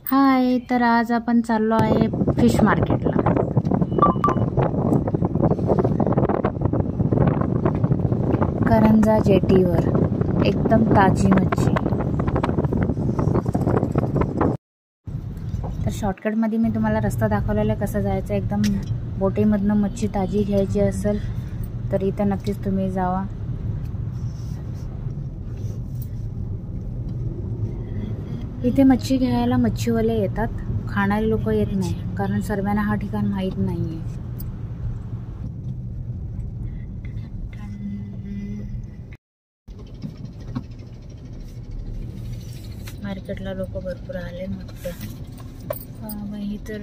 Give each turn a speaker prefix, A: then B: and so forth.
A: हाय, तर आज आपण चाललो आहे फिश मार्केटला। करंजा जेटीवर एकदम ताजी मच्छी। तर शॉर्टकटमध्ये मी तुम्हाला रस्ता दाखवलेला आहे कसा जायचं। एकदम बोटीमधनं मच्छी ताजी घ्यायची असेल तर इथं नक्कीच तुम्ही जावा। इथे मच्छी घ्यायला मच्छीवाले येतात, खाणारे लोक येत नाही, कारण सर्वांना हा ठिकाण माहीत नाहीये। मार्केटला लोक भरपूर आले मस्त। वही तर